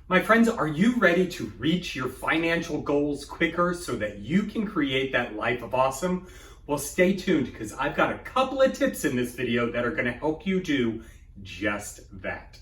My friends, are you ready to reach your financial goals quicker so that you can create that life of awesome? Well, stay tuned because I've got a couple of tips in this video that are going to help you do just that.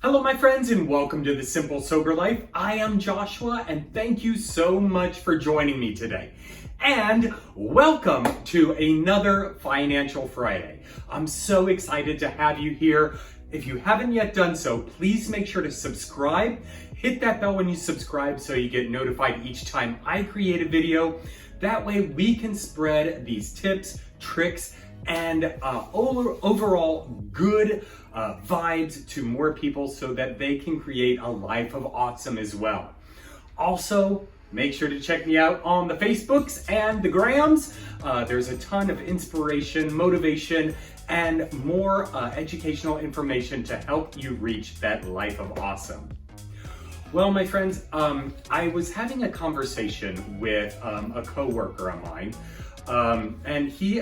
Hello my friends and welcome to The Simple Sober Life. I am Joshua and thank you so much for joining me today. And welcome to another Financial Friday. I'm so excited to have you here. If you haven't yet done so, please make sure to subscribe. Hit that bell when you subscribe so you get notified each time I create a video. That way we can spread these tips, tricks, and overall good vibes to more people so that they can create a life of awesome as well. Also, make sure to check me out on the Facebooks and the Grams. There's a ton of inspiration, motivation, and more educational information to help you reach that life of awesome. Well, my friends, I was having a conversation with a coworker of mine, and he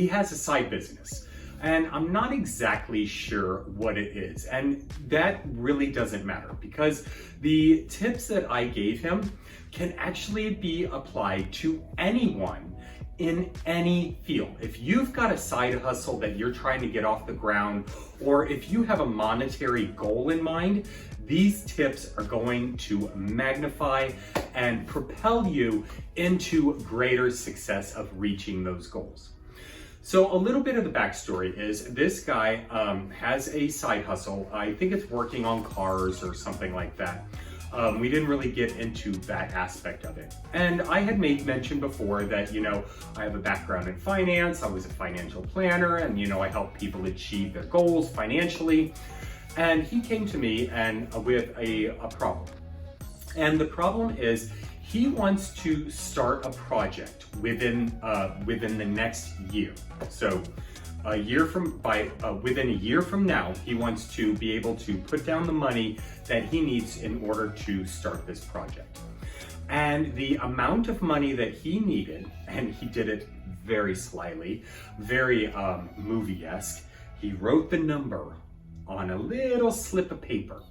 has a side business. And I'm not exactly sure what it is. And that really doesn't matter because the tips that I gave him can actually be applied to anyone in any field. If you've got a side hustle that you're trying to get off the ground, or if you have a monetary goal in mind, these tips are going to magnify and propel you into greater success of reaching those goals. So a little bit of the backstory is this guy has a side hustle. I think it's working on cars or something like that. We didn't really get into that aspect of it. And I had made mention before that, I have a background in finance. I was a financial planner and, I help people achieve their goals financially. And he came to me with a problem. And the problem is he wants to start a project within the next year. So within a year from now, he wants to be able to put down the money that he needs in order to start this project. And the amount of money that he needed, and he did it very slyly, very movie-esque, he wrote the number on a little slip of paper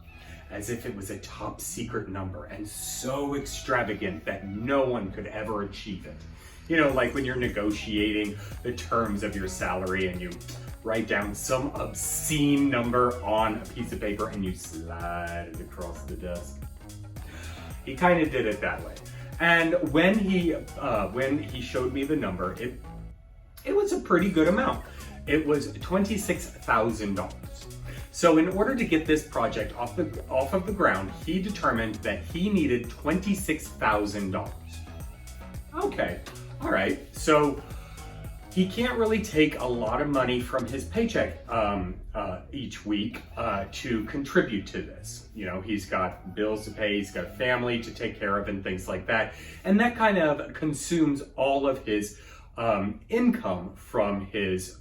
as if it was a top secret number and so extravagant that no one could ever achieve it. Like when you're negotiating the terms of your salary and you write down some obscene number on a piece of paper and you slide it across the desk. He kind of did it that way. And when he showed me the number, it was a pretty good amount. It was $26,000. So in order to get this project off of the ground, he determined that he needed $26,000. Okay, all right. So he can't really take a lot of money from his paycheck each week to contribute to this. He's got bills to pay, he's got a family to take care of and things like that. And that kind of consumes all of his income from his,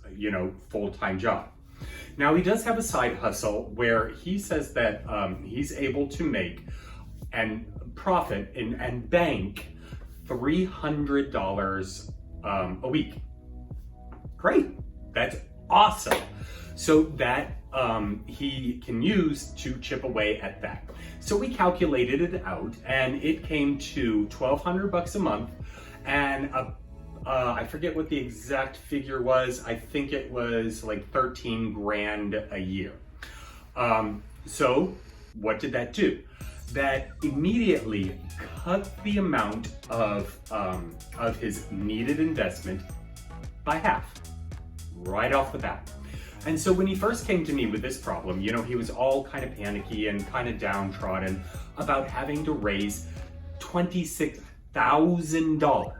full-time job. Now he does have a side hustle where he says that he's able to make and profit and bank $300 a week. Great, that's awesome. So that he can use to chip away at that. So we calculated it out and it came to $1,200 a month and I forget what the exact figure was. I think it was like 13 grand a year. So what did that do? That immediately cut the amount of his needed investment by half, right off the bat. And so when he first came to me with this problem, he was all kind of panicky and kind of downtrodden about having to raise $26,000.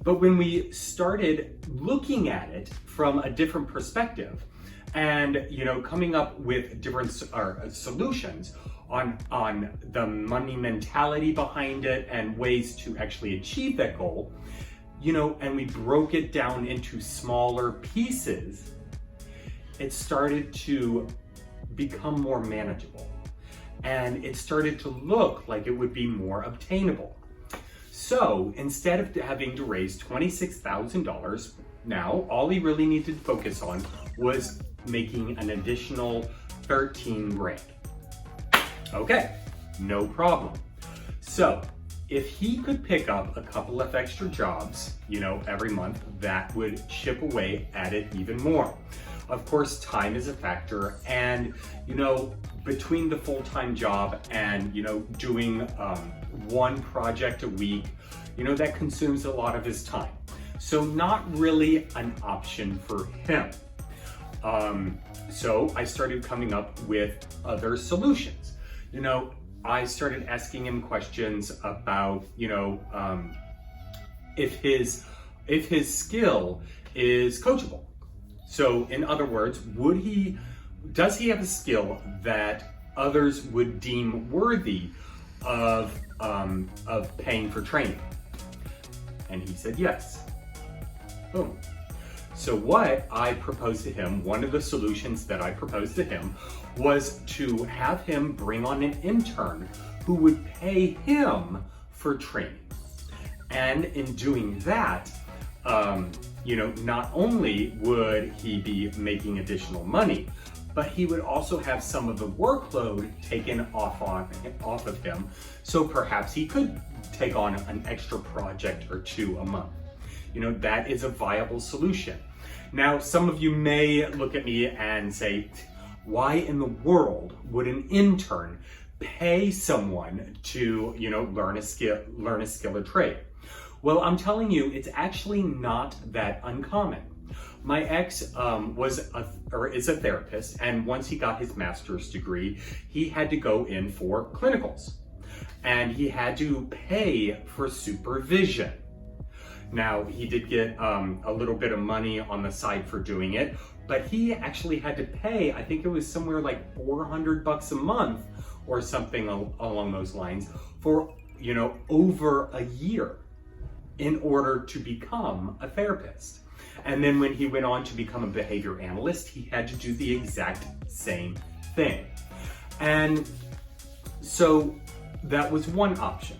But when we started looking at it from a different perspective and, coming up with different solutions on the money mentality behind it and ways to actually achieve that goal, and we broke it down into smaller pieces, it started to become more manageable. and it started to look like it would be more obtainable. So instead of having to raise $26,000, now all he really needed to focus on was making an additional 13 grand. Okay, no problem. So if he could pick up a couple of extra jobs, every month, that would chip away at it even more. Of course, time is a factor, and between the full-time job and doing one project a week, that consumes a lot of his time. So not really an option for him. So I started coming up with other solutions. I started asking him questions about, if his skill is coachable. So in other words, does he have a skill that others would deem worthy of paying for training? And he said yes. Boom. So what I proposed to him, one of the solutions that I proposed to him, was to have him bring on an intern who would pay him for training. And in doing that, not only would he be making additional money, but he would also have some of the workload taken off of him. So perhaps he could take on an extra project or two a month. That is a viable solution. Now, some of you may look at me and say, why in the world would an intern pay someone to, learn a skill or trade? Well, I'm telling you, it's actually not that uncommon. My ex is a therapist, and once he got his master's degree, he had to go in for clinicals, and he had to pay for supervision. Now, he did get a little bit of money on the side for doing it, but he actually had to pay, I think it was somewhere like $400 a month or something along those lines for, over a year in order to become a therapist. And then when he went on to become a behavior analyst, he had to do the exact same thing. And so that was one option.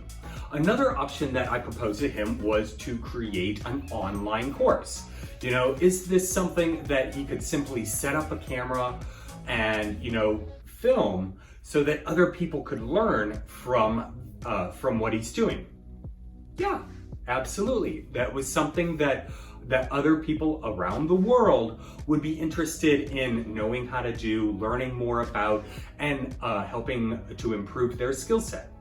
Another option that I proposed to him was to create an online course. Is this something that he could simply set up a camera and, film so that other people could learn from what he's doing? Yeah, absolutely. That was something that other people around the world would be interested in knowing how to do, learning more about, and helping to improve their skill set.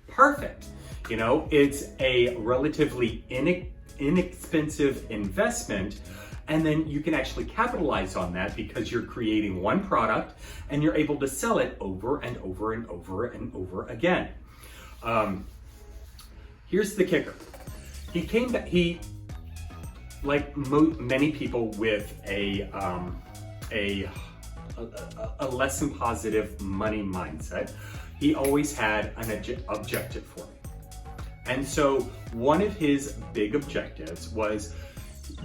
Perfect. It's a relatively inexpensive investment, and then you can actually capitalize on that because you're creating one product and you're able to sell it over and over and over and over again. Here's the kicker. He like many people with a less than positive money mindset, he always had an objective for me. And so one of his big objectives was,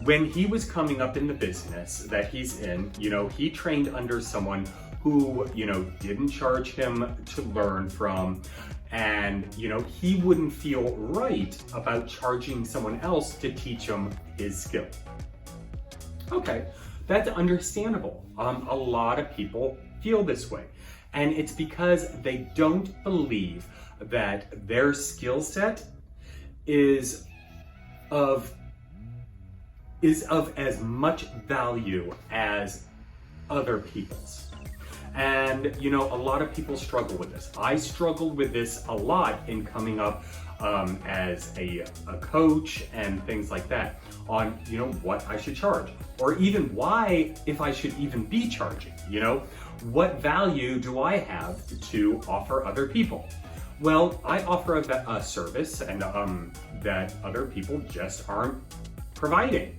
when he was coming up in the business that he's in, he trained under someone who, didn't charge him to learn from, and, he wouldn't feel right about charging someone else to teach him his skill. Okay, that's understandable. A lot of people feel this way, and it's because they don't believe that their skill set is of as much value as other people's. And a lot of people struggle with this. I struggled with this a lot in coming up as a coach and things like that, on what I should charge, or even why, if I should even be charging. What value do I have to offer other people? Well, I offer a service and that other people just aren't providing,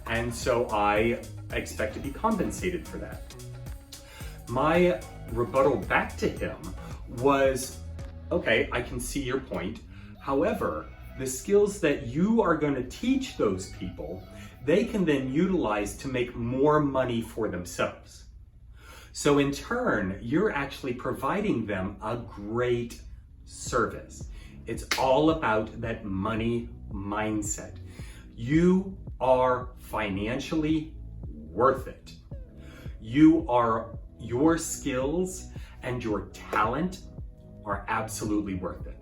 and so I expect to be compensated for that. My rebuttal back to him was, okay, I can see your point. However, the skills that you are going to teach those people, they can then utilize to make more money for themselves. So in turn, you're actually providing them a great service. It's all about that money mindset. You are financially worth it. Your skills and your talent are absolutely worth it.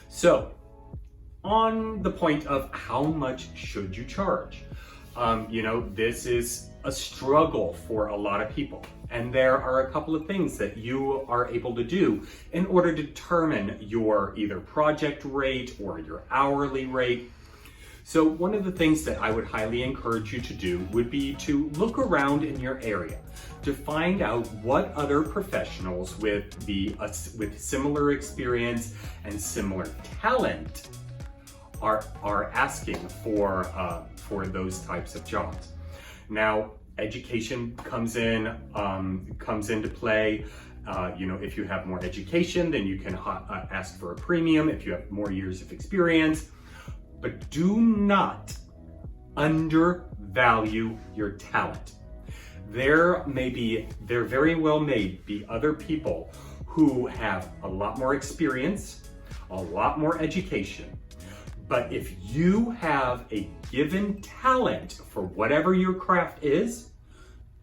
So, on the point of how much should you charge? This is a struggle for a lot of people. And there are a couple of things that you are able to do in order to determine your either project rate or your hourly rate. So one of the things that I would highly encourage you to do would be to look around in your area to find out what other professionals with similar experience and similar talent are asking for those types of jobs. Now, education comes into play. If you have more education, then you can ask for a premium if you have more years of experience. But do not undervalue your talent. There very well may be other people who have a lot more experience, a lot more education. But if you have a given talent for whatever your craft is,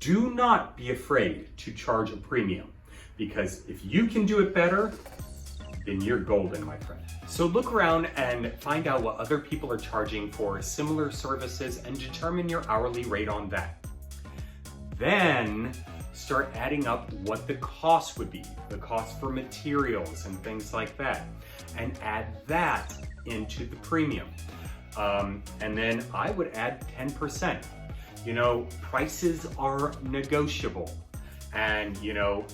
do not be afraid to charge a premium. Because if you can do it better, then you're golden, my friend. So look around and find out what other people are charging for similar services and determine your hourly rate on that. Then start adding up what the cost would be, the cost for materials and things like that, and add that into the premium. And then I would add 10%. Prices are negotiable. And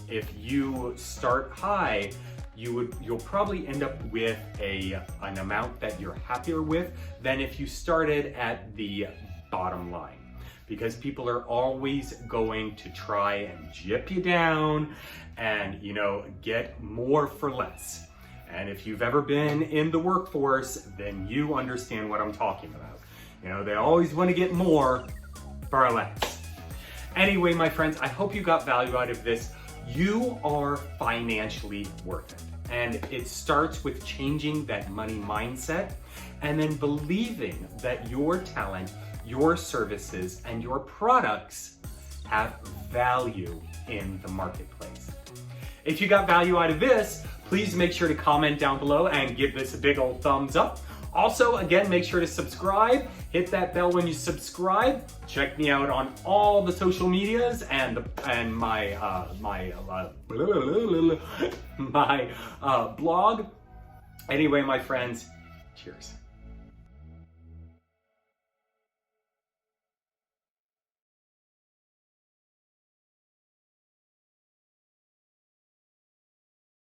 if you start high, you'll probably end up with an amount that you're happier with than if you started at the bottom line. Because people are always going to try and gyp you down and get more for less. And if you've ever been in the workforce, then you understand what I'm talking about. They always want to get more for less. Anyway, my friends, I hope you got value out of this. You are financially worth it. And it starts with changing that money mindset and then believing that your talent, your services, and your products have value in the marketplace. If you got value out of this, please make sure to comment down below and give this a big old thumbs up. Also, again, make sure to subscribe. Hit that bell when you subscribe. Check me out on all the social medias and my blog. Anyway, my friends, cheers.